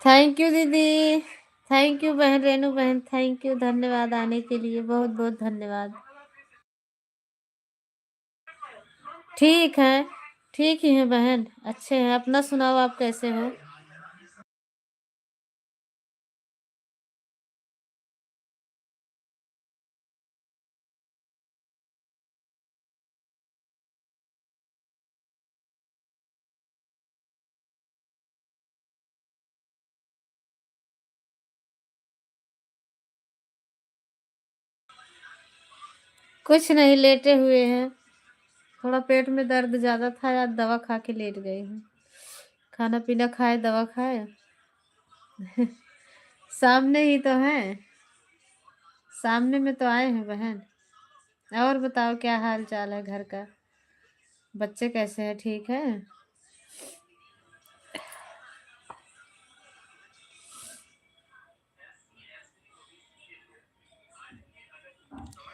Thank you दीदी। Thank you बहन रेनू बहन, थैंक यू, धन्यवाद आने के लिए, बहुत बहुत धन्यवाद। ठीक है, ठीक ही है बहन, अच्छे हैं। अपना सुनाओ, आप कैसे हो? कुछ नहीं, लेटे हुए हैं। थोड़ा पेट में दर्द ज्यादा था, आज दवा खा के लेट गई हूँ। खाना पीना खाए, दवा खाए। सामने ही तो है, सामने में तो आए हैं बहन। और बताओ, क्या हाल चाल है घर का? बच्चे कैसे हैं, ठीक है?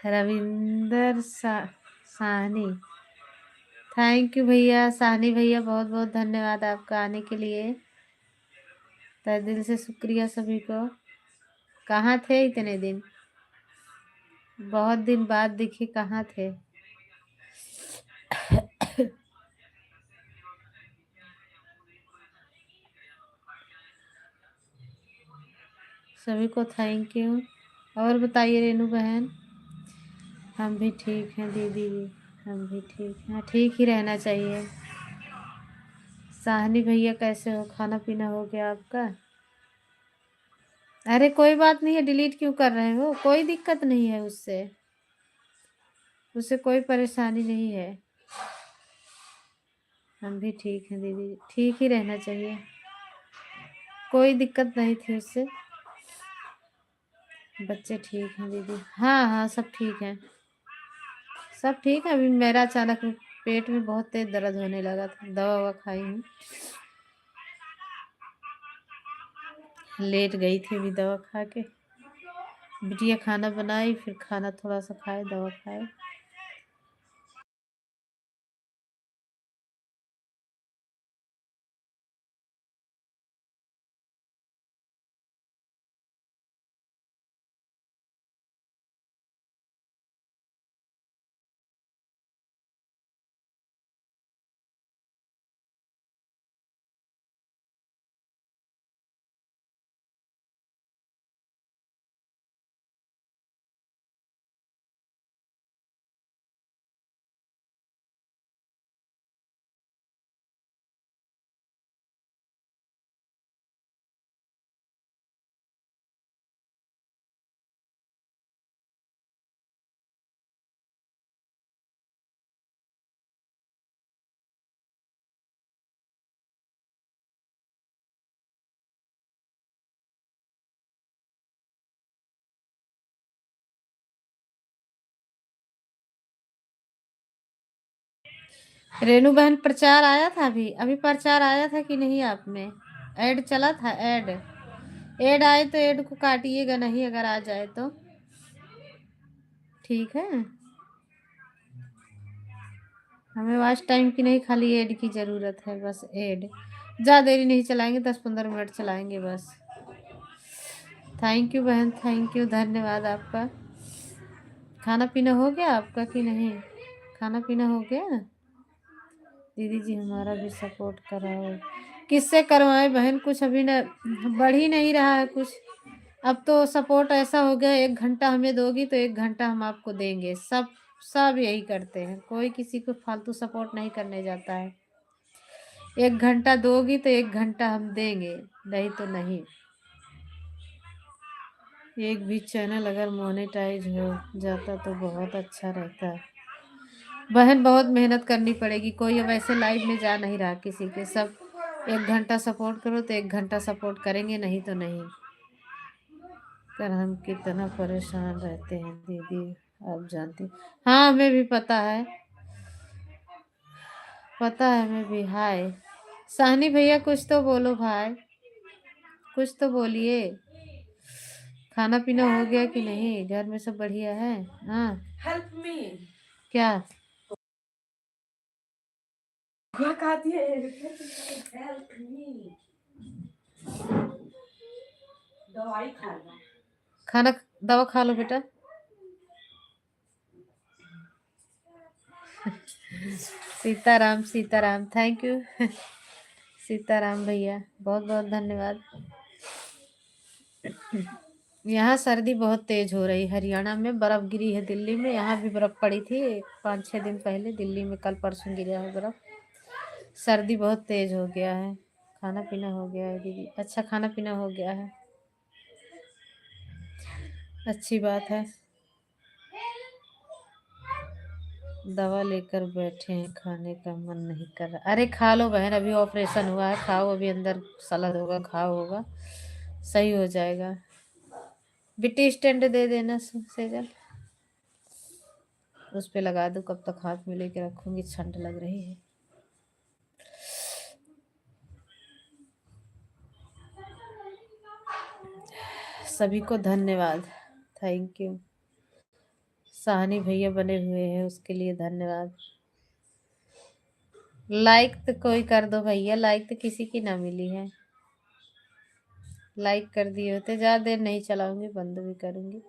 रविंदर साहनी, थैंक यू भैया, साहनी भैया, बहुत बहुत धन्यवाद आपका आने के लिए। तहे दिल से शुक्रिया सभी को। कहाँ थे इतने दिन? बहुत दिन बाद दिखी, कहाँ थे? सभी को थैंक यू। और बताइए रेनू बहन? हम भी ठीक हैं दीदी जी, हम भी ठीक हैं, ठीक ही रहना चाहिए। साहनी भैया कैसे हो? खाना पीना हो गया आपका? अरे कोई बात नहीं है, डिलीट क्यों कर रहे हो? कोई दिक्कत नहीं है उससे, उससे कोई परेशानी नहीं है। हम भी ठीक हैं दीदी, ठीक ही रहना चाहिए, कोई दिक्कत नहीं थी उससे। बच्चे ठीक हैं दीदी? हाँ हाँ, सब ठीक है, सब ठीक है। अभी मेरा अचानक पेट में बहुत तेज दर्द होने लगा था, दवा ववा खाई हूँ, लेट गई थी अभी दवा खा के। बिटिया खाना बनाई, फिर खाना थोड़ा सा खाए, दवा खाए। रेनू बहन, प्रचार आया था अभी? अभी प्रचार आया था कि नहीं आप में? ऐड चला था, ऐड। ऐड आए तो ऐड को काटिएगा नहीं, अगर आ जाए तो। ठीक है, हमें वॉच टाइम की नहीं, खाली ऐड की ज़रूरत है, बस ऐड। ज़्यादा देरी नहीं चलाएंगे, 10-15 मिनट चलाएंगे बस। थैंक यू बहन, थैंक यू, धन्यवाद आपका। खाना पीना हो गया आपका कि नहीं? खाना पीना हो गया? दीदी जी हमारा भी सपोर्ट कराओ। किससे करवाएं बहन? कुछ अभी न बढ़ ही नहीं रहा है कुछ। अब तो सपोर्ट ऐसा हो गया, 1 घंटा हमें दोगी तो 1 घंटा हम आपको देंगे। सब सब यही करते हैं, कोई किसी को फालतू सपोर्ट नहीं करने जाता है। 1 घंटा दोगी तो 1 घंटा हम देंगे, नहीं तो नहीं। एक भी चैनल अगर मोनेटाइज हो जाता तो बहुत अच्छा रहता। बहन बहुत मेहनत करनी पड़ेगी, कोई अब ऐसे लाइव में जा नहीं रहा किसी के। सब 1 घंटा सपोर्ट करो तो 1 घंटा सपोर्ट करेंगे, नहीं तो नहीं। कर हम कितना परेशान रहते हैं दीदी, आप जानती। हाँ, हमें भी पता है, पता है हमें भी। हाय साहनी भैया, कुछ तो बोलो भाई, कुछ तो बोलिए। खाना पीना हो गया कि नहीं? घर में सब बढ़िया है? हाँ, हेल्प मी। क्या? क्या कहती है? Help me. खाना दवा खा लो बेटा। Sitaram Sitaram, thank you. सीताराम भैया, बहुत बहुत धन्यवाद। यहाँ सर्दी बहुत तेज हो रही, हरियाणा में बर्फ गिरी है, दिल्ली में, यहाँ भी बर्फ पड़ी थी 5-6 दिन पहले, दिल्ली में कल परसों गिरा है बर्फ। सर्दी बहुत तेज हो गया है। खाना पीना हो गया है दीदी, अच्छा खाना पीना हो गया है, अच्छी बात है। दवा लेकर बैठे हैं, खाने का मन नहीं कर रहा। अरे खा लो बहन, अभी ऑपरेशन हुआ है, खाओ, अभी अंदर सलाद होगा, खाओ, होगा सही हो जाएगा। बिट्टी स्टैंड दे देना सेजल, उस पे लगा दो, कब तक हाथ में लेके रखूंगी, ठंड लग रही है। सभी को धन्यवाद, थैंक यू। साहनी भैया बने हुए हैं, उसके लिए धन्यवाद। लाइक तो कोई कर दो भैया, लाइक तो किसी की ना मिली है। लाइक कर दिए होते, ज्यादा देर नहीं चलाऊंगी, बंद भी करूंगी।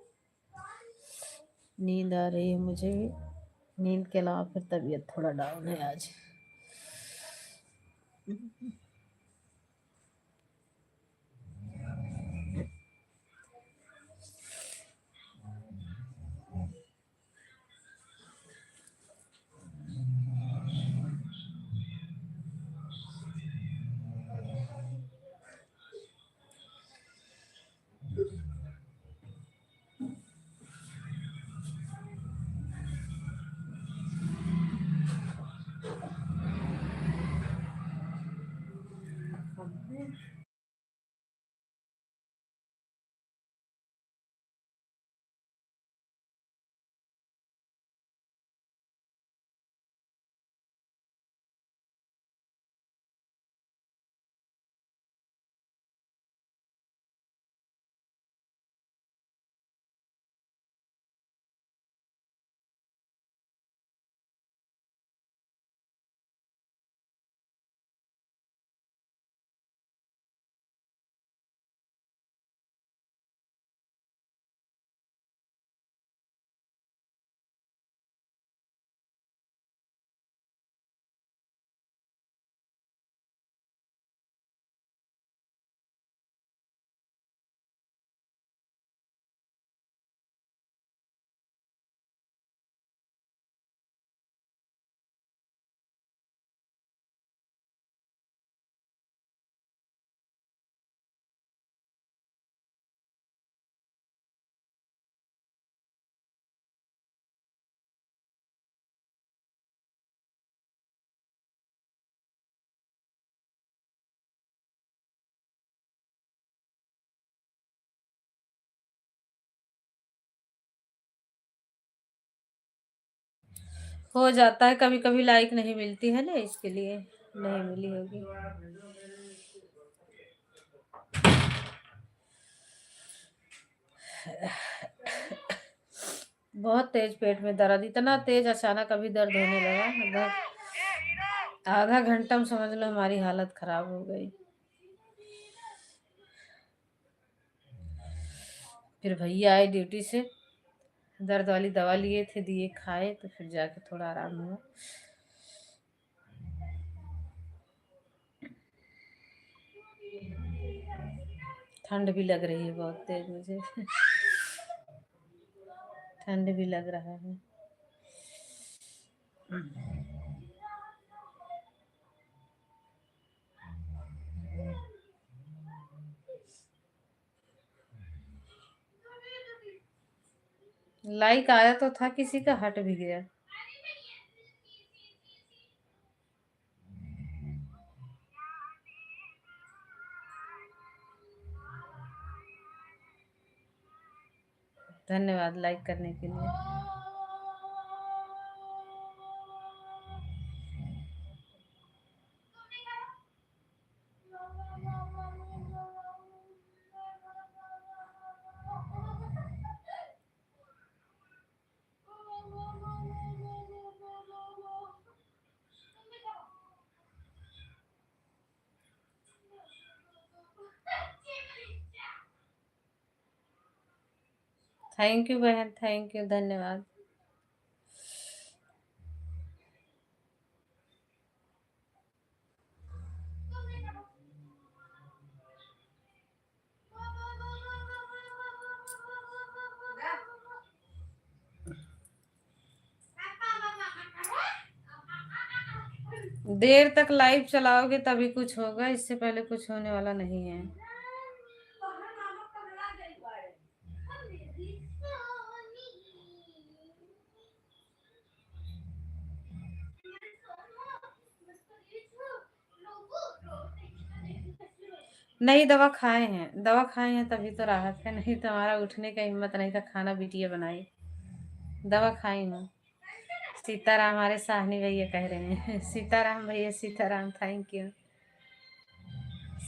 नींद आ रही है मुझे भी, नींद के अलावा फिर तबीयत थोड़ा डाउन है आज। हो जाता है कभी कभी, लाइक नहीं मिलती है ना, इसके लिए नहीं मिली होगी। बहुत तेज पेट में दर्द, इतना तेज अचानक अभी दर्द होने लगा, आधा घंटा में समझ लो हमारी हालत खराब हो गई। फिर भैया आए ड्यूटी से, दर्द वाली दवा लिए थे, दिए, खाए, तो फिर जाके थोड़ा आराम हुआ। ठंड भी लग रही है बहुत तेज मुझे। ठंड भी लग रहा है। लाइक आया तो था किसी का, हट भी गया। धन्यवाद लाइक करने के लिए। थैंक यू बहन, थैंक यू, धन्यवाद। देर तक लाइव चलाओगे तभी कुछ होगा, इससे पहले कुछ होने वाला नहीं है। नहीं, दवा खाए हैं तभी तो राहत है, नहीं तो हमारा उठने का हिम्मत नहीं था, खाना बिटिया बनाई। दवा खाई हूँ। सीताराम, हमारे साहनी भैया कह रहे हैं। सीताराम भैया, सीताराम, थैंक यू।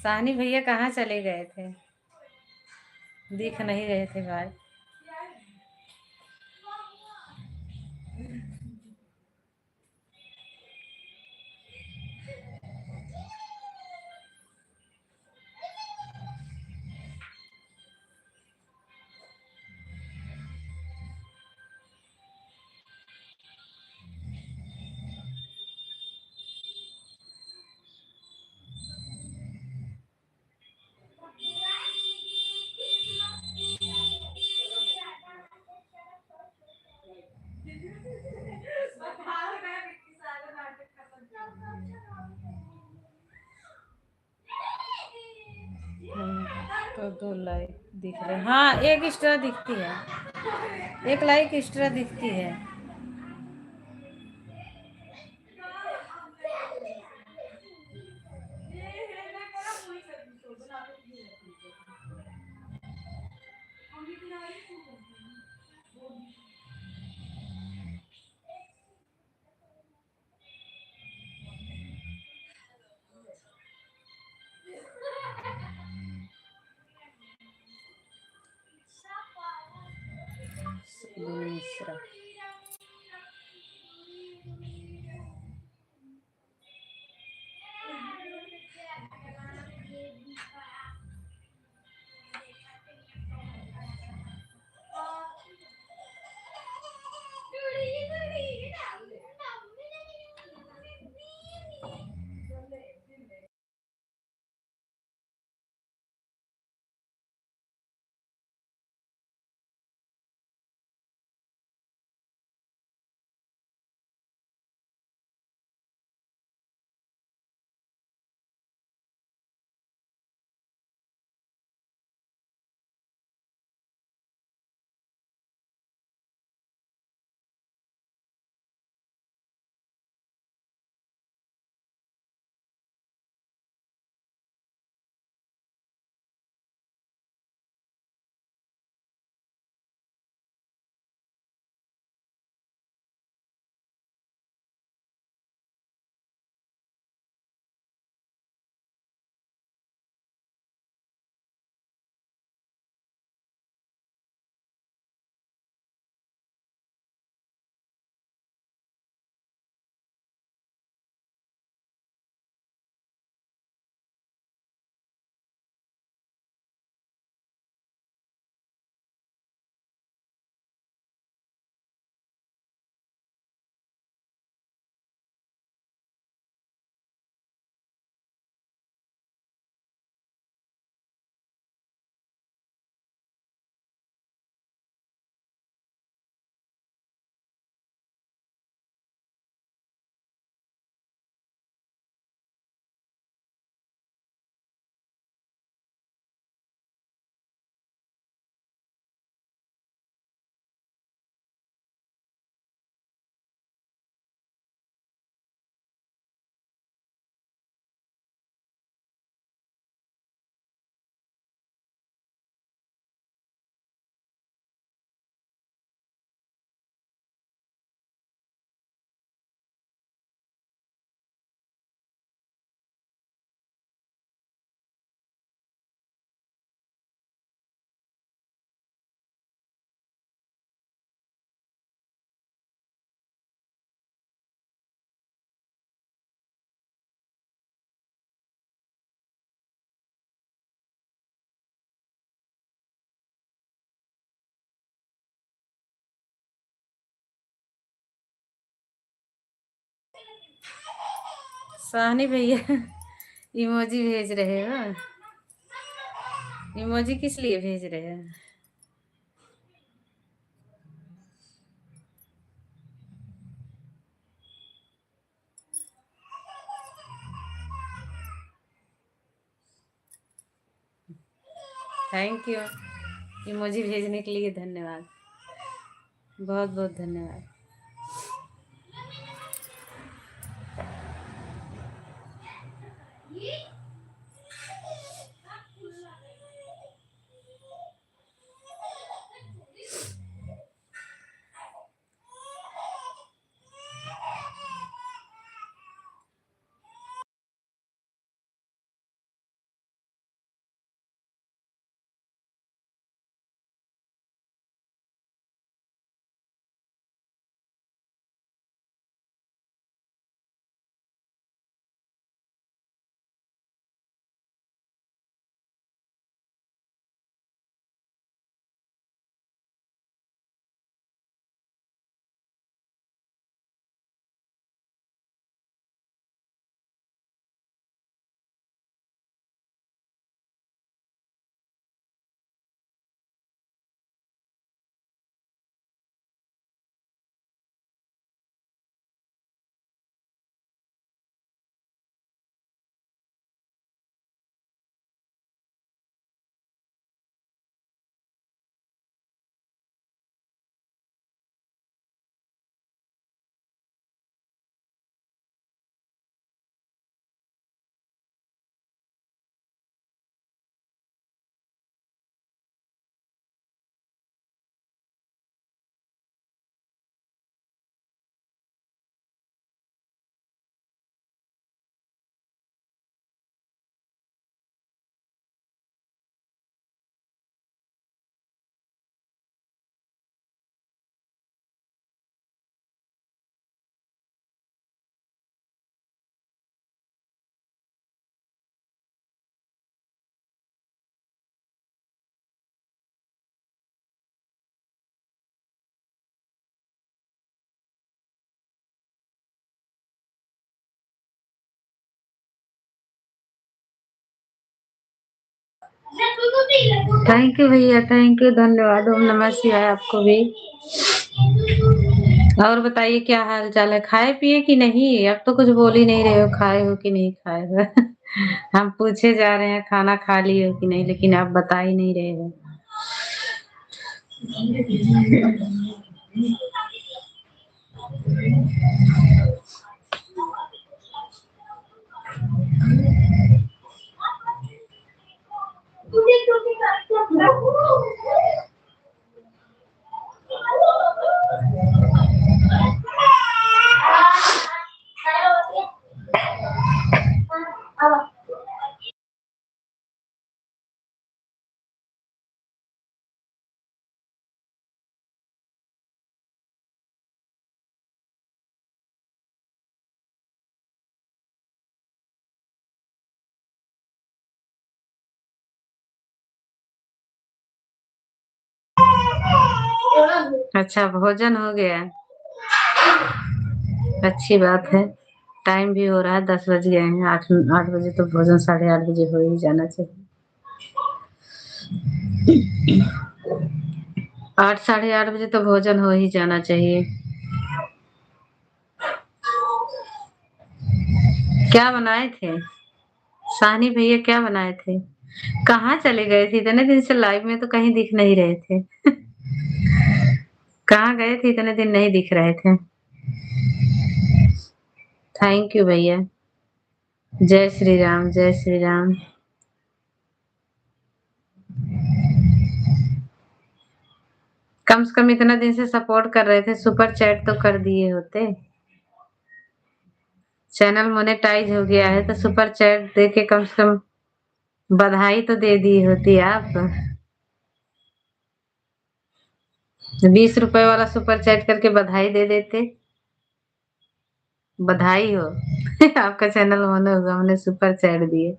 साहनी भैया कहाँ चले गए थे, दिख नहीं रहे थे भाई। तो 2 लाइक दिख रहे, हाँ एक एक्स्ट्रा दिखती है, एक लाइक एक्स्ट्रा दिखती है। मिश्रा। साहनी भैया इमोजी भेज रहे हो? इमोजी किस लिए भेज रहे हो? Thank you. इमोजी भेजने के लिए धन्यवाद। बहुत बहुत धन्यवाद। थैंक यू भैया, थैंक यू, धन्यवाद। ओम नमः शिवाय आपको भी। और बताइए क्या हाल चाल है? खाए पिए कि नहीं? अब तो कुछ बोल ही नहीं रहे हो, खाए हो कि नहीं खाए हो? हम पूछे जा रहे हैं खाना खा लिए हो कि नहीं, लेकिन आप बता ही नहीं रहे हो। अच्छा, भोजन हो गया? अच्छी बात है। टाइम भी हो रहा है, 10 बज गए हैं। 8 बजे तो भोजन 8:30 बजे हो ही जाना चाहिए। 8 8:30 बजे तो भोजन हो ही जाना चाहिए। क्या बनाए थे? साहनी भैया क्या बनाए थे? कहाँ चले गए थे? इतने दिन से लाइव में तो कहीं दिख नहीं रहे थे। कहाँ गए थे? इतने दिन नहीं दिख रहे थे। थैंक यू भैया। जय श्री राम, जय श्री राम। कम से कम इतना दिन से सपोर्ट कर रहे थे, सुपर चैट तो कर दिए होते। चैनल मोनेटाइज हो गया है तो सुपर चैट दे के कम से कम बधाई तो दे दी होती आप। 20 रुपए वाला सुपर चैट करके बधाई दे देते। बधाई हो। आपका चैनल होने होगा, हमने सुपर चैट दिए।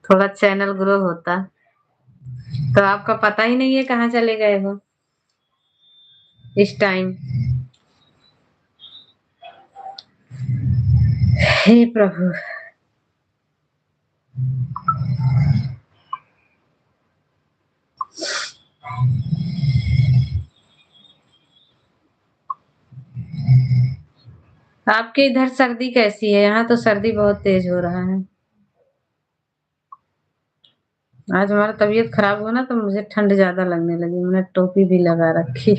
थोड़ा चैनल ग्रो होता। तो आपका पता ही नहीं है कहाँ चले गए हो इस टाइम। हे प्रभु। आपके इधर सर्दी कैसी है? यहाँ तो सर्दी बहुत तेज हो रहा है। आज हमारा तबीयत खराब हुआ ना तो मुझे ठंड ज्यादा लगने लगी, मैंने टोपी भी लगा रखी।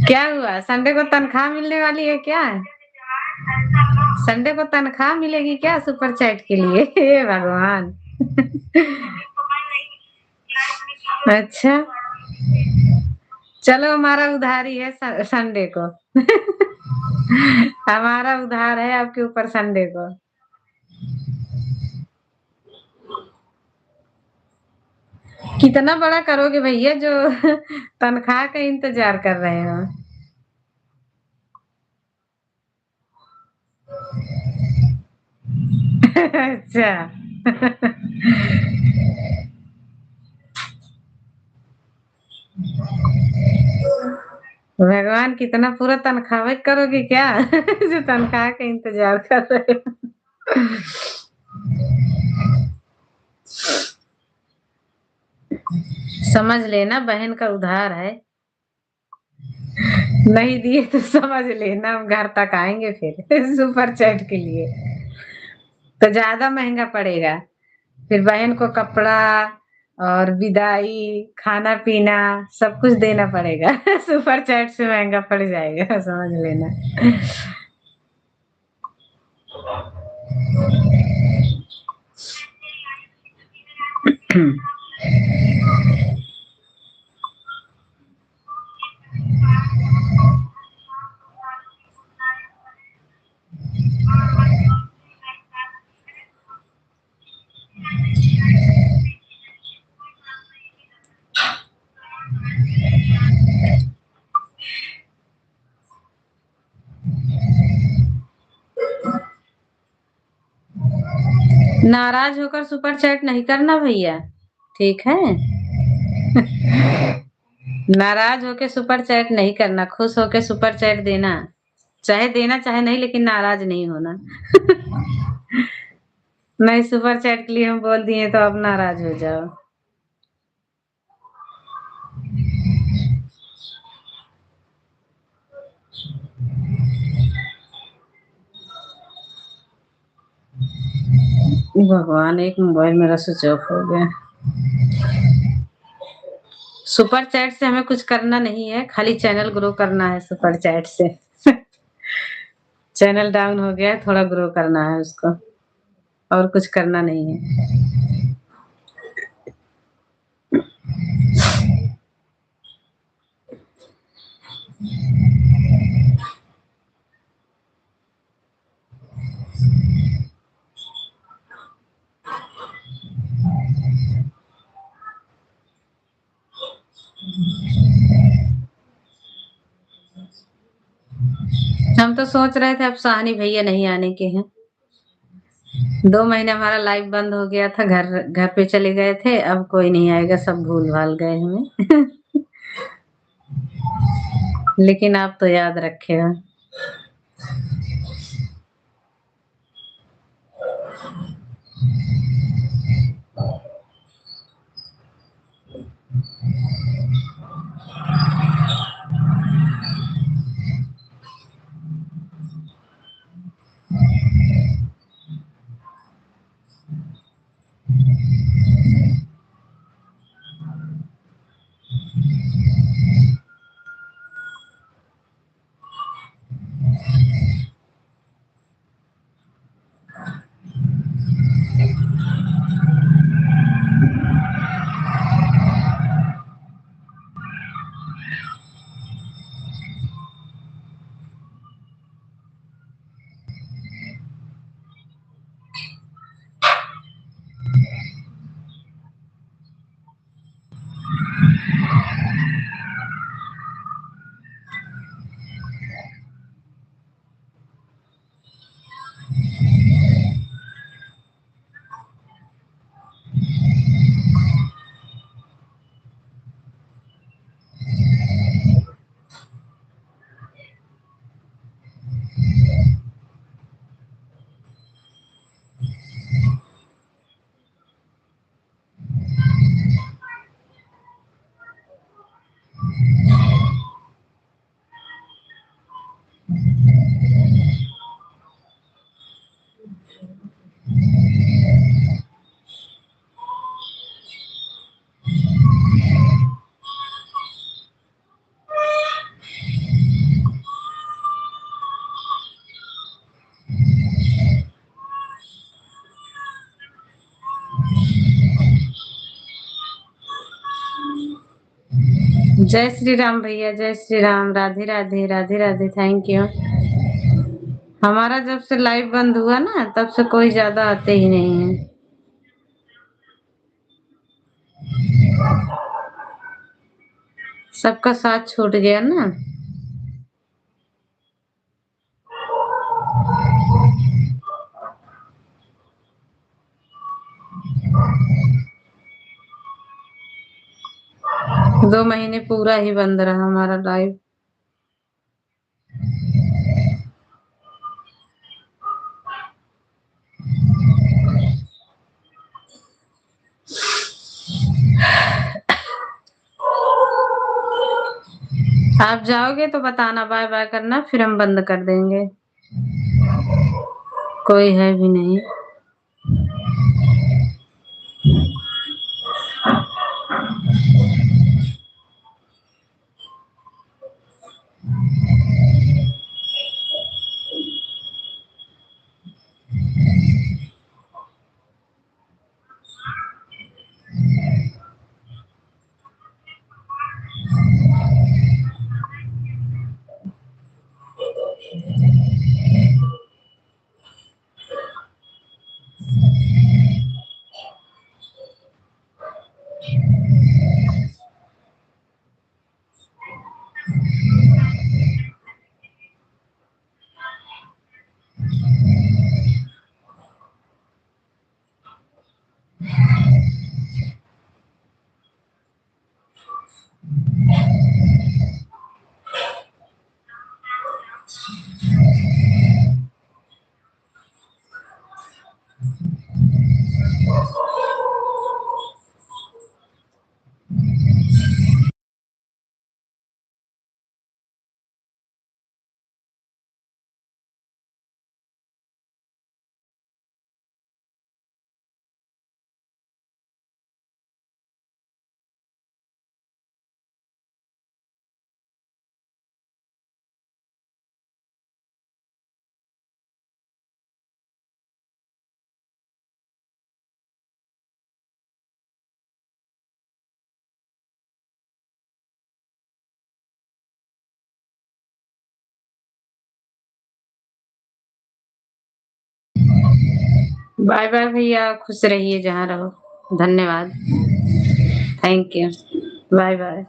क्या हुआ? संडे को तनख्वाह मिलने वाली है क्या? संडे को तनख्वाह मिलेगी क्या सुपर चैट के लिए? हे भगवान। अच्छा, चलो हमारा उधार ही है संडे को। हमारा उधार है आपके ऊपर संडे को। कितना बड़ा करोगे भैया जो तनख्वाह का इंतजार कर रहे हो? अच्छा। भगवान, कितना पूरा तनख्वाह करोगे क्या? जो तनख्वाह का इंतजार कर रहे हो। समझ लेना बहन का उधार है। नहीं दिए तो समझ लेना हम घर तक आएंगे फिर सुपर चैट के लिए। तो ज्यादा महंगा पड़ेगा, फिर बहन को कपड़ा और विदाई, खाना पीना सब कुछ देना पड़ेगा। सुपर चैट से महंगा पड़ जाएगा, समझ लेना। नाराज होकर सुपर चैट नहीं करना भैया, ठीक है? नाराज होके सुपर चैट नहीं करना, खुश होके सुपर चैट देना। चाहे देना चाहे नहीं, लेकिन नाराज नहीं होना। नहीं, सुपर चैट के लिए हम बोल दिए तो अब नाराज हो जाओ। भगवान, एक मोबाइल मेरा स्विच ऑफ हो गया। सुपर चैट से हमें कुछ करना नहीं है, खाली चैनल ग्रो करना है सुपर चैट से। चैनल डाउन हो गया है, थोड़ा ग्रो करना है उसको, और कुछ करना नहीं है। हम तो सोच रहे थे अब साहनी भैया नहीं आने के हैं। 2 महीने हमारा लाइव बंद हो गया था, घर घर पे चले गए थे, अब कोई नहीं आएगा, सब भूल भाल गए हमें। लेकिन आप तो याद रखे हो। जय श्री राम भैया, जय श्री राम। Radhe Radhe, Radhe Radhe, thank you. हमारा जब से लाइव बंद हुआ ना, तब से कोई ज्यादा आते ही नहीं है। सबका साथ छूट गया ना। दो महीने पूरा ही बंद रहा हमारा लाइव। आप जाओगे तो बताना, बाय बाय करना, फिर हम बंद कर देंगे। कोई है भी नहीं। बाय बाय भैया, खुश रहिए जहाँ रहो। धन्यवाद। Thank you. Bye bye.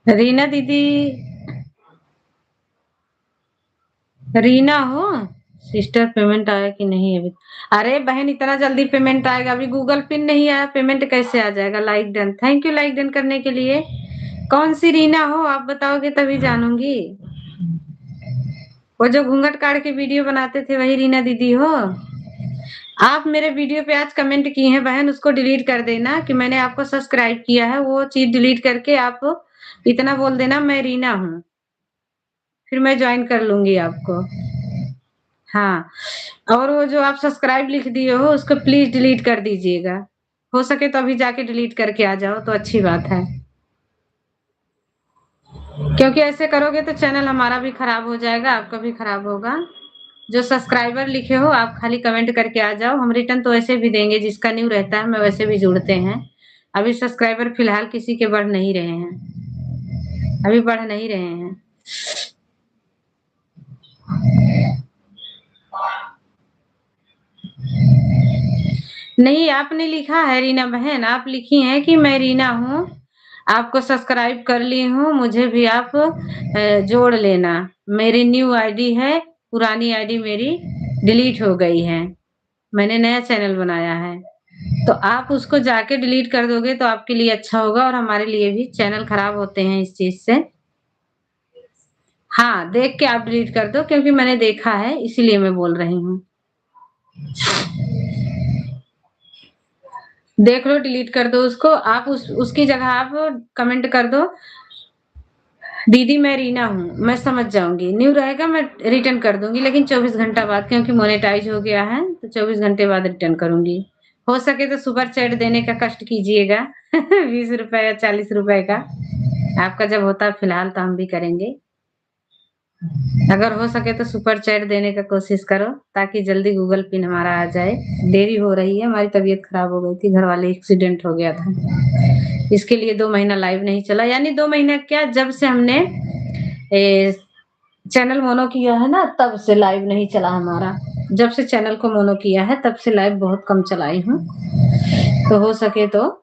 Reena दीदी, रीना हो सिस्टर, पेमेंट आया कि नहीं अभी? अरे बहन, इतना जल्दी पेमेंट आएगा? अभी गूगल पिन नहीं आया, पेमेंट कैसे आ जाएगा? Like done, thank you like done करने के लिए। कौन सी रीना हो आप बताओगे तभी जानूंगी। वो जो घूंघट काट के वीडियो बनाते थे वही रीना दीदी हो? आप मेरे वीडियो पे आज कमेंट की हैं बहन, उसको डिलीट कर देना कि मैंने आपको सब्सक्राइब किया है, वो चीज डिलीट करके आप इतना बोल देना मैं रीना हूँ, फिर मैं ज्वाइन कर लूंगी आपको। हाँ, और वो जो आप सब्सक्राइब लिख दिए हो उसको प्लीज डिलीट कर दीजिएगा। हो सके तो अभी जाके डिलीट करके आ जाओ तो अच्छी बात है, क्योंकि ऐसे करोगे तो चैनल हमारा भी खराब हो जाएगा, आपका भी खराब होगा। जो सब्सक्राइबर लिखे हो आप खाली कमेंट करके आ जाओ, हम रिटर्न तो ऐसे भी देंगे, जिसका न्यू रहता है मैं वैसे भी जुड़ते हैं। अभी सब्सक्राइबर फिलहाल किसी के बढ़ नहीं रहे हैं, अभी बढ़ नहीं रहे हैं। नहीं, आपने लिखा है रीना बहन, आप लिखी हैं कि मैं रीना हूँ, आपको सब्सक्राइब कर ली हूँ, मुझे भी आप जोड़ लेना। मेरी न्यू आईडी है, पुरानी आईडी मेरी डिलीट हो गई है, मैंने नया चैनल बनाया है। तो आप उसको जाके डिलीट कर दोगे तो आपके लिए अच्छा होगा, और हमारे लिए भी। चैनल खराब होते हैं इस चीज से। हाँ, देख के आप डिलीट कर दो, क्योंकि मैंने देखा है इसीलिए मैं बोल रही हूँ। देख लो, डिलीट कर दो उसको। आप उसकी जगह आप कमेंट कर दो, दीदी मैं रीना हूँ, मैं समझ जाऊंगी। न्यू रहेगा मैं रिटर्न कर दूंगी, लेकिन 24 घंटा बाद, क्योंकि मोनेटाइज हो गया है तो 24 घंटे बाद रिटर्न करूंगी। हो सके तो सुपर चैट देने का कष्ट कीजिएगा 20 रुपए या 40 रुपए का, आपका जब होता है फिलहाल तो हम भी करेंगे। अगर हो सके तो सुपर चैट देने का कोशिश करो ताकि जल्दी गूगल पिन हमारा आ जाए। देरी हो रही है, हमारी तबीयत खराब हो गई थी, घर वाले एक्सीडेंट हो गया था, इसके लिए 2 महीना लाइव नहीं चला। यानी 2 महीना क्या, जब से हमने चैनल मोनो किया है ना तब से लाइव नहीं चला हमारा। जब से चैनल को मोनो किया है तब से लाइव बहुत कम चलाई हूँ, तो हो सके तो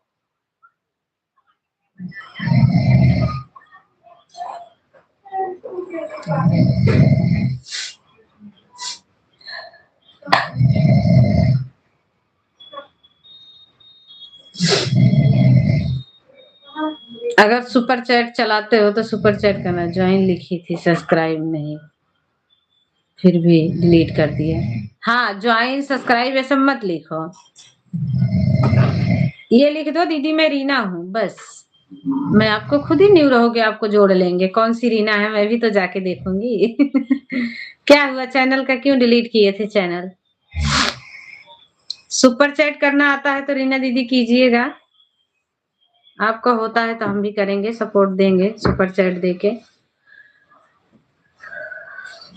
अगर सुपर चैट चलाते हो तो सुपर चैट करना। ज्वाइन लिखी थी, सब्सक्राइब नहीं, फिर भी डिलीट कर दिया। हाँ, ज्वाइन सब्सक्राइब ये सब मत लिखो, ये लिख दो दीदी मैं रीना हूँ बस। मैं आपको खुद ही न्यू रहोगे, आपको जोड़ लेंगे। कौन सी रीना है, मैं भी तो जाके देखूंगी। क्या हुआ, चैनल का क्यों डिलीट किए थे चैनल? सुपर चैट करना आता है तो रीना दीदी कीजिएगा, आपका होता है तो हम भी करेंगे, सपोर्ट देंगे सुपर चैट देके।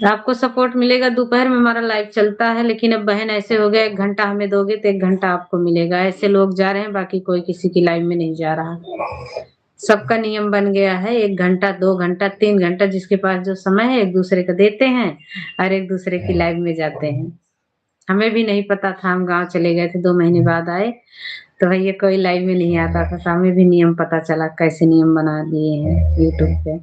आपको सपोर्ट मिलेगा। दोपहर में हमारा लाइव चलता है, लेकिन अब बहन ऐसे हो गया 1 घंटा हमें दोगे तो 1 घंटा आपको मिलेगा। ऐसे लोग जा रहे हैं, बाकी कोई किसी की लाइव में नहीं जा रहा। सबका नियम बन गया है 1 घंटा 2 घंटा 3 घंटा, जिसके पास जो समय है एक दूसरे को देते हैं और एक दूसरे की लाइव में जाते हैं। हमें भी नहीं पता था, हम गांव चले गए थे 2 महीने बाद आए तो भैया कोई लाइव में नहीं आता था, तो हमें भी नियम पता चला कैसे नियम बना दिए हैं यूट्यूब पे।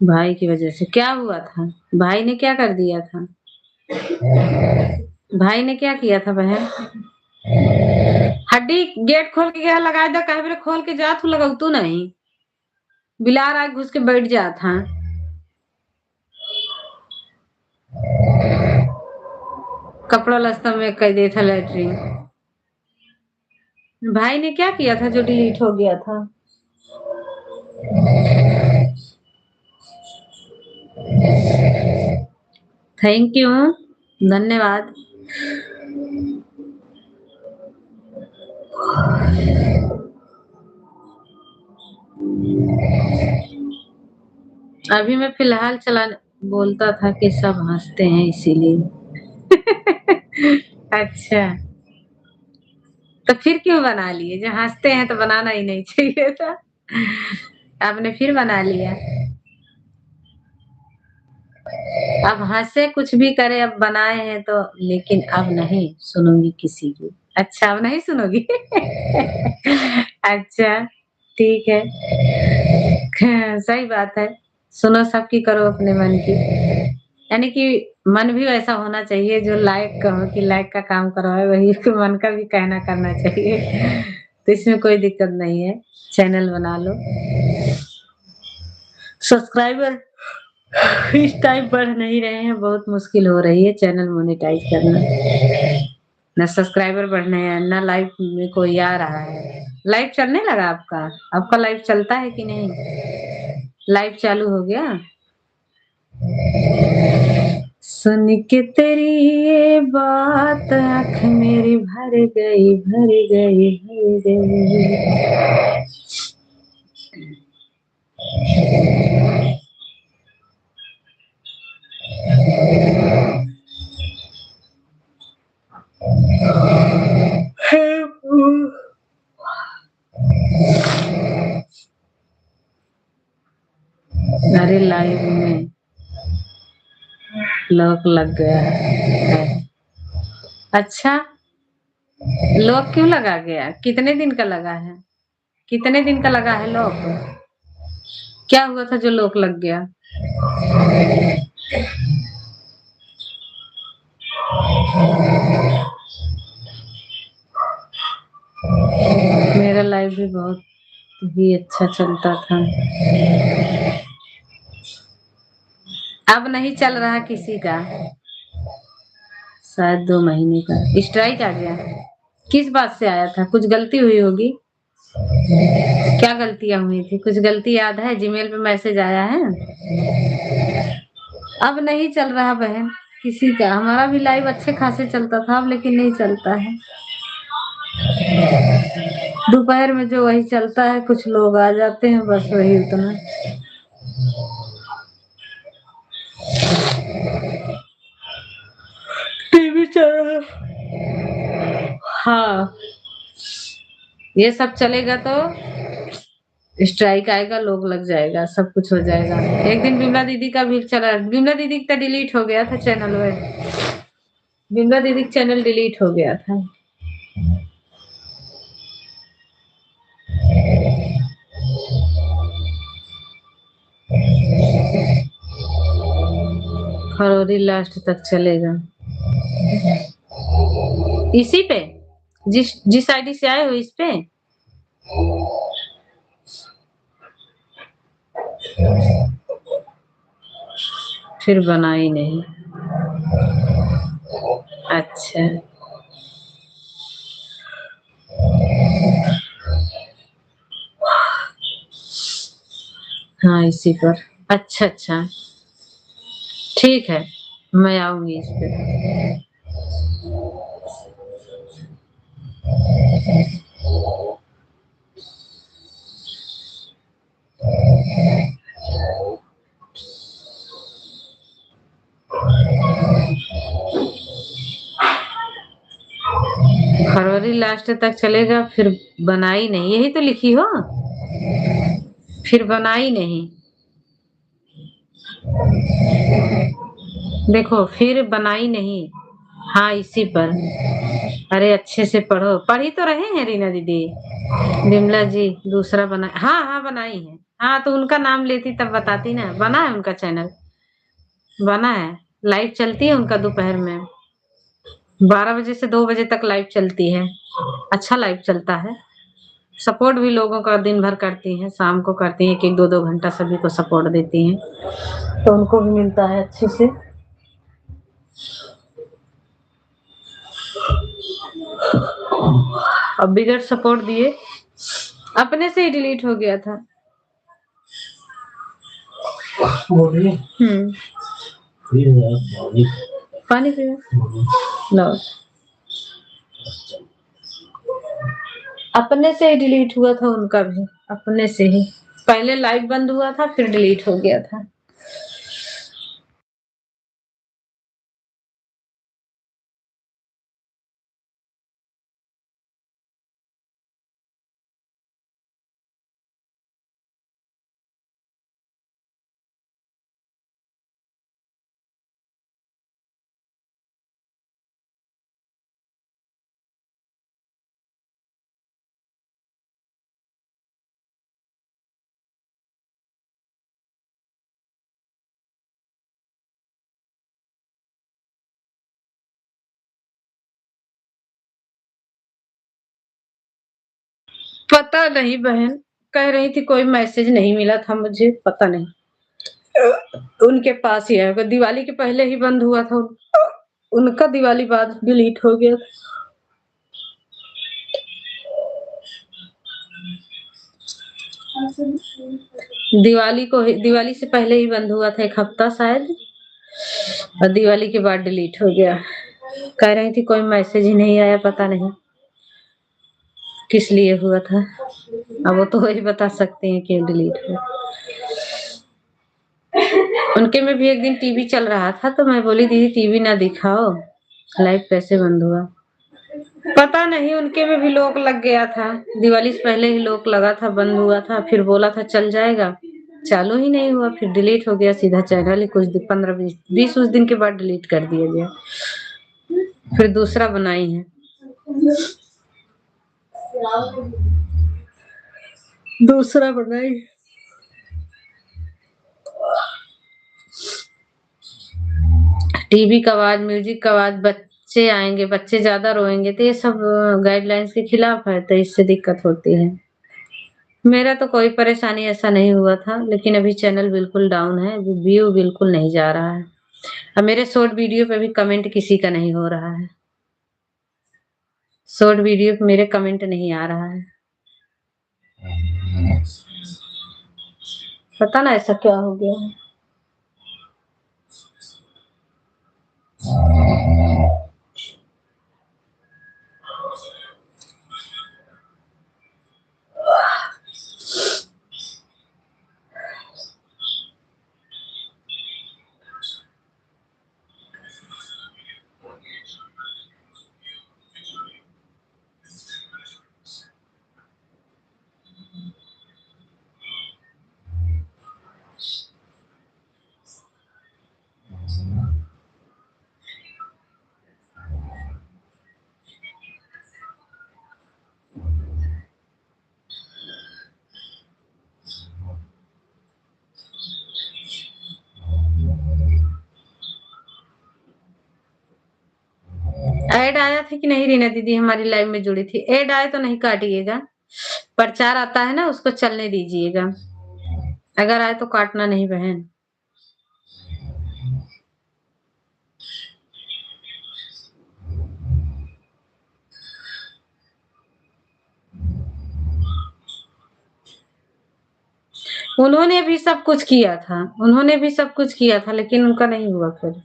भाई की वजह से क्या हुआ था? भाई ने क्या कर दिया था? भाई ने क्या किया था बहन? हड्डी गेट खोल के गया, लगा दो, कहे खोल के जा, तू लगाऊ तू नहीं, बिलार आग घुस के बैठ जा था। कपड़ा लस्ता में कह दे था लेटरिन। भाई ने क्या किया था जो डिलीट हो गया था? थैंक यू, धन्यवाद। अभी मैं फिलहाल चला बोलता था कि सब हंसते हैं इसीलिए। अच्छा, तो फिर क्यों बना लिए? जो हंसते हैं तो बनाना ही नहीं चाहिए था, आपने फिर बना लिया। अब हंसे कुछ भी करे, अब बनाए हैं तो, लेकिन अब नहीं सुनूंगी किसी की। अच्छा, अब नहीं सुनोगी? अच्छा, ठीक है। सही बात है, सुनो सबकी, करो अपने मन की। यानी कि मन भी वैसा होना चाहिए जो लायक का हो, कि लायक का काम करो है, वही मन का भी कहना करना चाहिए। तो इसमें कोई दिक्कत नहीं है, चैनल बना लो। सब्सक्राइबर इस टाइम बढ़ नहीं रहे हैं, बहुत मुश्किल हो रही है चैनल मोनेटाइज करना। ना सब्सक्राइबर बढ़ने हैं, ना लाइव में कोई आ रहा है। लाइव चलने लगा आपका? आपका लाइव चलता है कि नहीं? लाइव चालू हो गया? सुन के तेरी ये बात आँख मेरी भर गई, भर गई, भर गई। अरे लाइव में लॉक लग गया है। अच्छा, लॉक क्यों लगा गया? कितने दिन का लगा है? कितने दिन का लगा है लॉक? क्या हुआ था जो लॉक लग गया? मेरा लाइव भी बहुत ही अच्छा चलता था, अब नहीं चल रहा किसी का, शायद 2 महीने का स्ट्राइक आ गया। किस बात से आया था? कुछ गलती हुई होगी। क्या गलतियां हुई थी? कुछ गलती याद है? जीमेल पे मैसेज आया है? अब नहीं चल रहा बहन किसी का। हमारा भी लाइव अच्छे खासे चलता था अब, लेकिन नहीं चलता है। दोपहर में जो वही चलता है, कुछ लोग आ जाते हैं, बस वही उतना। टीवी चल रहा है। हाँ, ये सब चलेगा तो स्ट्राइक आएगा, लोग लग जाएगा, सब कुछ हो जाएगा। एक दिन बिमला दीदी का भी चला, बिमला दीदी का डिलीट हो गया था चैनल में, बिमला दीदी का चैनल डिलीट हो गया था। फरवरी लास्ट तक चलेगा। इसी पे, जिस आईडी से आए हो इस पे। फिर बनाई नहीं। अच्छा, हाँ इसी पर। अच्छा अच्छा, ठीक है, मैं आऊंगी इस पे। फरवरी लास्ट तक चलेगा, फिर बनाई नहीं, यही तो लिखी हो। फिर बनाई नहीं, देखो फिर बनाई नहीं। हाँ इसी पर। अरे अच्छे से पढ़ो, पढ़ी तो रहे हैं रीना दीदी। बिमला जी दूसरा बना, हाँ हाँ बनाई है। हाँ तो उनका नाम लेती तब बताती ना, बना है उनका चैनल, बना है। लाइव चलती है उनका दोपहर में 12 बजे से 2 बजे तक लाइव चलती है। अच्छा लाइव चलता है। सपोर्ट भी लोगों का दिन भर करती हैं, शाम को करती हैं, 1-2 घंटा सभी को सपोर्ट देती हैं, तो उनको भी मिलता है अच्छे से। अब बिगड़ सपोर्ट दिए, अपने से ही डिलीट हो गया था। पानी पियो लो। अपने से ही डिलीट हुआ था उनका भी, अपने से ही। पहले लाइव बंद हुआ था, फिर डिलीट हो गया था। पता नहीं बहन, कह रही थी कोई मैसेज नहीं मिला था मुझे, पता नहीं उनके पास ही है। दिवाली के पहले ही बंद हुआ था उनका, दिवाली बाद डिलीट हो गया। दिवाली से पहले ही बंद हुआ था, 1 हफ्ता शायद, और दिवाली के बाद डिलीट हो गया। कह रही थी कोई मैसेज ही नहीं आया, पता नहीं किस लिए हुआ था। अब वो तो वही बता सकते हैं क्यों डिलीट हुआ। उनके में भी एक दिन टीवी चल रहा था, तो मैं बोली दीदी टीवी ना दिखाओ, लाइव कैसे बंद हुआ। पता नहीं, उनके में भी लोक लग गया था, दिवाली से पहले ही लोक लगा था, बंद हुआ था, फिर बोला था चल जाएगा, चालू ही नहीं हुआ, फिर डिलीट हो गया सीधा चैनल ही। कुछ 15-20 उस दिन के बाद डिलीट कर दिया गया। फिर दूसरा बनाई है, दूसरा बनाई। टीवी का आवाज, म्यूजिक का आवाज, बच्चे आएंगे, बच्चे ज्यादा रोएंगे, तो ये सब गाइडलाइंस के खिलाफ है, तो इससे दिक्कत होती है। मेरा तो कोई परेशानी ऐसा नहीं हुआ था, लेकिन अभी चैनल बिल्कुल डाउन है, व्यू बिल्कुल नहीं जा रहा है। अब मेरे शॉर्ट वीडियो पे भी कमेंट किसी का नहीं हो रहा है, शॉर्ट वीडियो पे मेरे कमेंट नहीं आ रहा है। पता ना ऐसा क्या हो गया है। ऐड आया था कि नहीं रीना दीदी? हमारी लाइव में जुड़ी थी। ऐड आए तो नहीं काटिएगा, प्रचार आता है ना, उसको चलने दीजिएगा। अगर आए तो काटना नहीं बहन। उन्होंने भी सब कुछ किया था, उन्होंने भी सब कुछ किया था, लेकिन उनका नहीं हुआ, फिर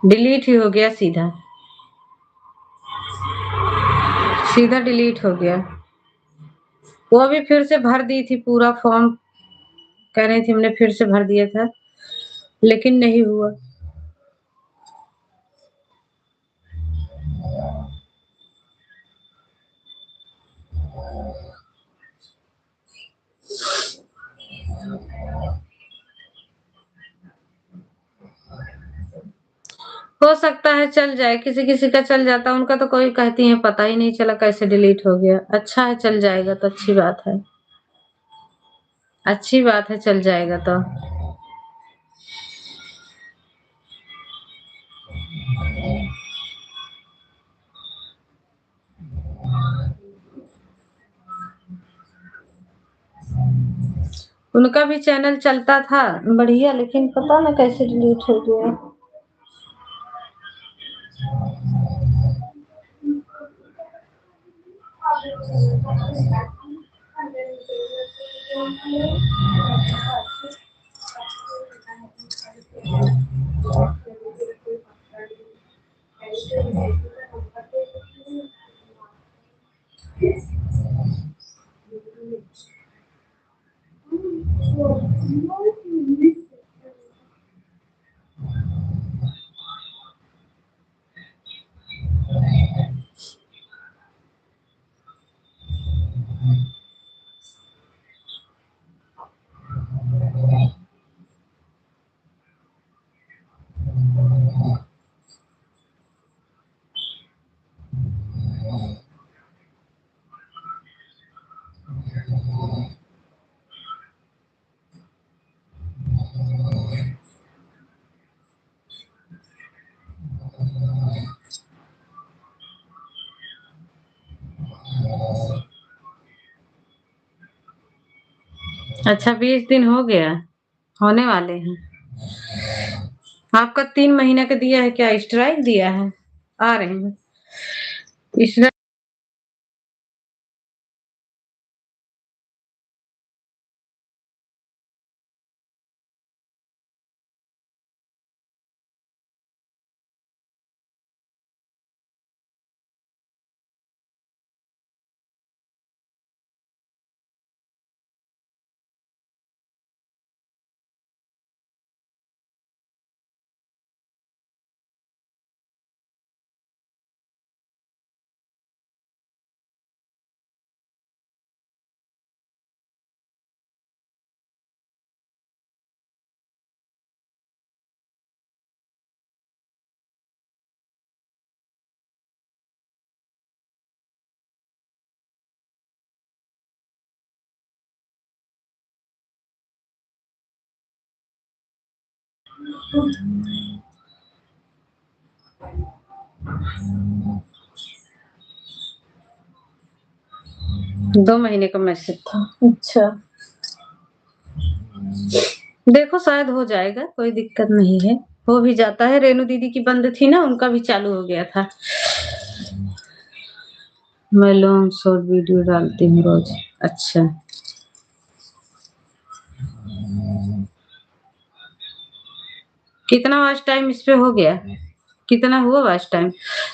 डिलीट ही हो गया, सीधा सीधा डिलीट हो गया। वो अभी फिर से भर दी थी पूरा फॉर्म, कह रही थी हमने फिर से भर दिया था, लेकिन नहीं हुआ। हो सकता है चल जाए, किसी किसी का चल जाता, उनका तो कोई कहती है पता ही नहीं चला कैसे डिलीट हो गया। अच्छा है चल जाएगा तो अच्छी बात है, अच्छी बात है चल जाएगा तो। उनका भी चैनल चलता था बढ़िया, लेकिन पता ना कैसे डिलीट हो गया। अच्छा 20 दिन हो गया, होने वाले हैं। आपका 3 महीने का दिया है क्या? स्ट्राइक दिया है? आ रहे हैं स्ट्राइक। दो महीने का मैसेज था। अच्छा देखो शायद हो जाएगा, कोई दिक्कत नहीं है, हो भी जाता है। रेनू दीदी की बंद थी ना, उनका भी चालू हो गया था। मैं लॉन्ग शॉर्ट वीडियो डालती हूँ रोज। अच्छा कितना वॉच टाइम इस पे हो गया? कितना हुआ वॉच टाइम?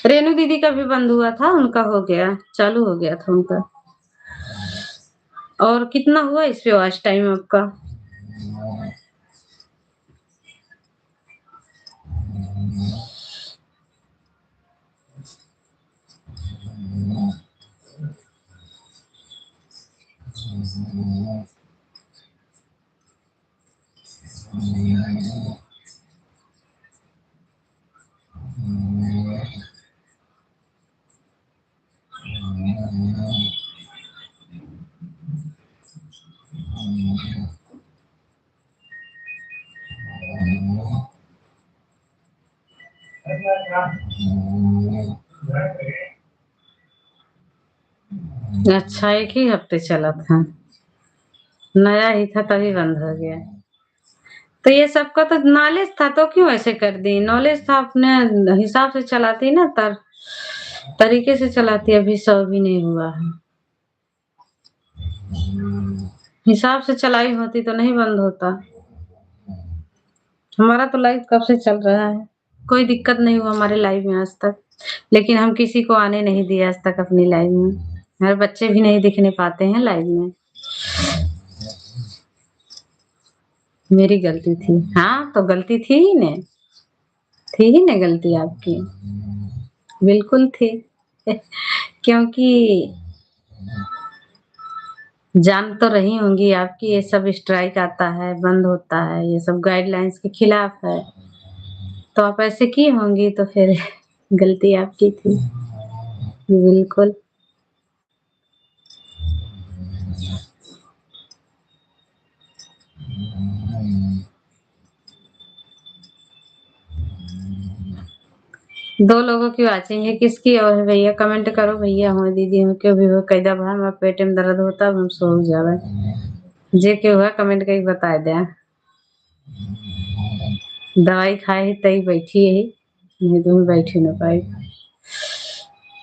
रेनू दीदी का भी बंद हुआ था, उनका हो गया, चालू हो गया था उनका। और कितना हुआ इस पे वॉच टाइम आपका? अच्छा 1 ही हफ्ते चला था। नया ही था तभी बंद हो गया। तो ये सबका तो नॉलेज था तो क्यों ऐसे कर दी? नॉलेज था अपने हिसाब से चलाती ना तरीके से चलाती, अभी 100 भी नहीं हुआ है। हिसाब से चलाई होती तो नहीं बंद होता। हमारा तो लाइव कब से चल रहा है, कोई दिक्कत नहीं हुआ हमारे लाइव में आज तक। लेकिन हम किसी को आने नहीं दिए आज तक अपनी लाइव में। हमारे बच्चे भी नहीं दिखने पाते हैं लाइव में। मेरी गलती थी। हाँ, तो गलती थी ही ने। थी ही ना गलती आपकी। बिल्कुल थी। क्योंकि जान तो रही होंगी आपकी ये सब स्ट्राइक आता है, बंद होता है, ये सब गाइडलाइंस के खिलाफ है। तो आप ऐसे की होंगी तो फिर गलती आपकी थी। बिल्कुल। दो लोगों की वाचिंग है, किसकी और है भैया? कमेंट करो भैया हो दीदी हो क्यों भी हो कैदा भाई हमारे पेट में दर्द होता अब हम सो जावे। जे के हुआ कमेंट करके बता दे। दवाई खाए ही तई बैठी है, नहीं तो मैं बैठी ना पाई।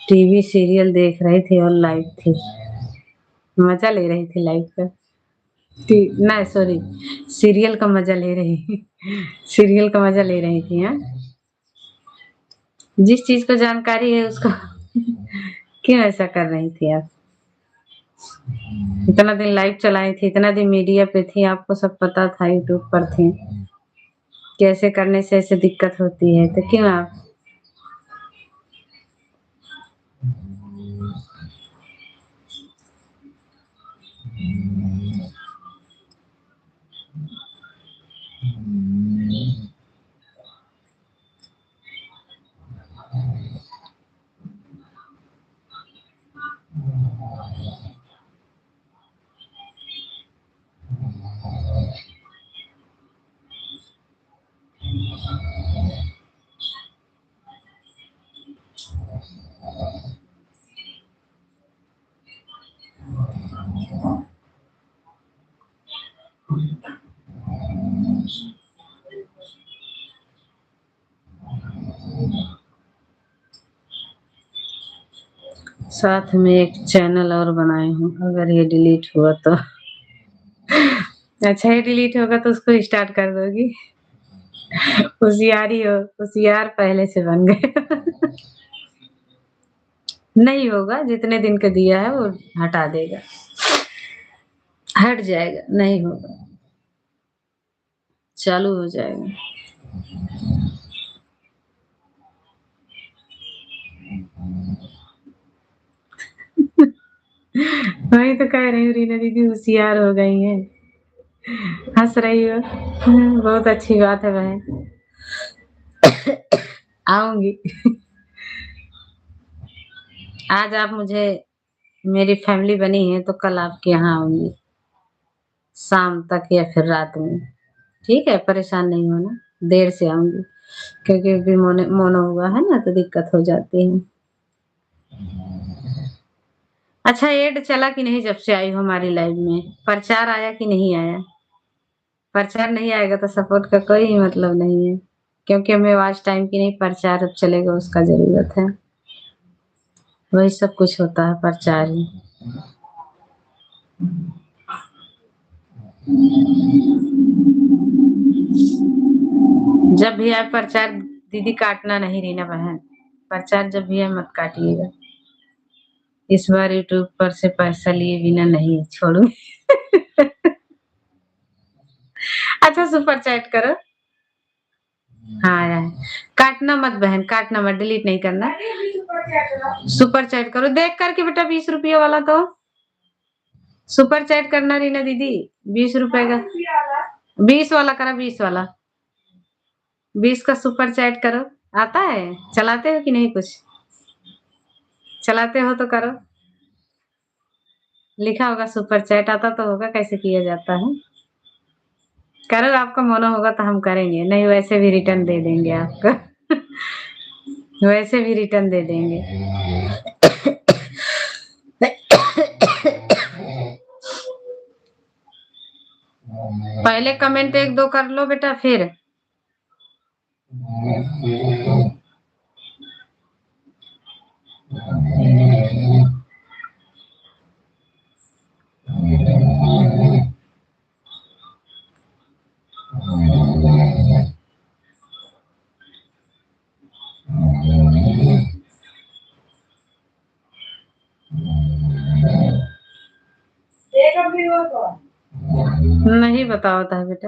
टीवी सीरियल देख रही थी और लाइव थी, मजा ले रही थी लाइव का। ना सॉरी, सीरियल का मजा ले रही सीरियल का मजा ले रही थी। हाँ, जिस चीज को जानकारी है उसको क्यों ऐसा कर रही थी आप? इतना दिन लाइव चलाई थी, इतना दिन मीडिया पे थी, आपको सब पता था, यूट्यूब पर थी, कैसे करने से ऐसे दिक्कत होती है, तो क्यों आप? साथ में एक चैनल और बनाए हूँ, अगर ये डिलीट हुआ तो अच्छा ये डिलीट होगा तो उसको स्टार्ट कर दोगी? होशियारी हो, होशियार पहले से बन गए नहीं होगा, जितने दिन का दिया है वो हटा देगा, हट जाएगा, नहीं होगा, चालू हो जाएगा। वही तो कह रही हूँ रीना दीदी होशियार हो गई हैं। हंस रही हो, बहुत अच्छी बात है बहन। आऊंगी आज आप मुझे, मेरी फैमिली बनी है तो कल आपके यहाँ आऊंगी, शाम तक या फिर रात में। ठीक है, परेशान नहीं होना, देर से आऊंगी क्योंकि अभी मोनो हुआ है ना तो दिक्कत हो जाती है। अच्छा एड चला कि नहीं जब से आई हो हमारी लाइव में? प्रचार आया कि नहीं आया? प्रचार नहीं आएगा तो सपोर्ट का कोई मतलब नहीं है, क्योंकि हमें वॉच टाइम की नहीं, प्रचार अब चलेगा उसका जरूरत है। वही सब कुछ होता है, प्रचार ही। जब भी आए प्रचार दीदी काटना नहीं रीना बहन, प्रचार जब भी आए मत काटिएगा। इस बार यूट्यूब पर से पैसा लिए बिना नहीं छोड़ूंगी अच्छा सुपर चैट करो। हाँ आया है, काटना मत बहन, काटना मत, डिलीट नहीं करना। सुपर चैट करो देख करके बेटा, 20 रुपये वाला तो सुपर चैट करना रीना दीदी, 20 रुपए का, 20 वाला करा, 20 वाला, 20 का सुपर चैट करो। आता है? चलाते हो कि नहीं? कुछ चलाते हो तो करो, लिखा होगा सुपर चैट, आता तो होगा कैसे किया जाता है। करो, आपका मन होगा तो हम करेंगे, नहीं वैसे भी रिटर्न दे देंगे आपको वैसे भी रिटर्न दे देंगे। पहले कमेंट 1-2 कर लो बेटा फिर। नहीं बताओ था बेटा।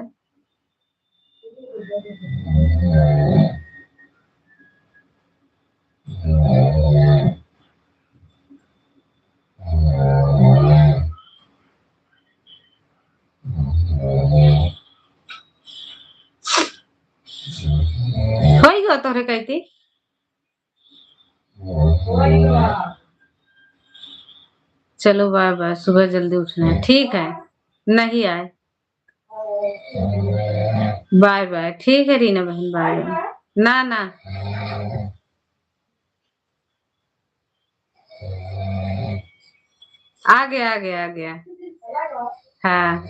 होई गो तोरे कहती। चलो बाय बाय, सुबह जल्दी उठना है। ठीक है, नहीं आए। Bye bye. ठीक है रीना बहन, बाय बाय। ना ना आ गया आ गया आ गया। हाँ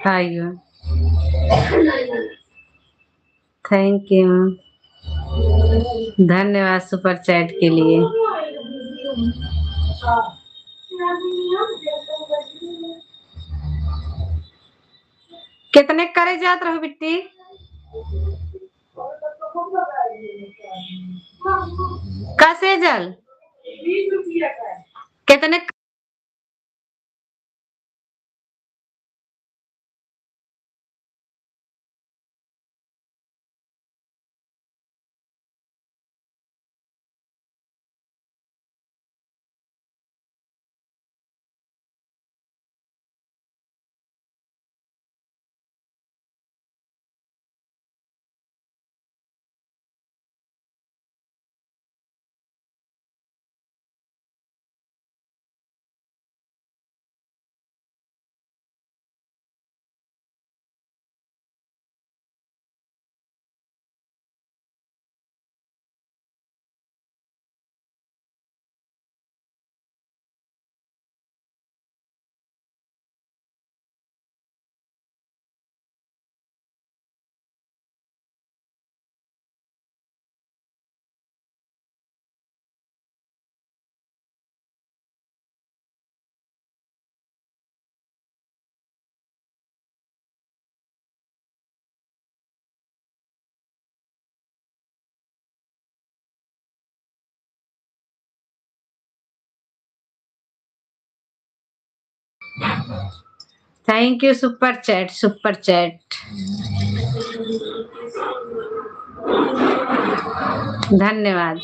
आइयो। थैंक यू, धन्यवाद सुपर चैट के लिए। कितने करे जात रहो बिट्टी? कैसे जल कितने? Thank you super chat, super chat. धन्यवाद।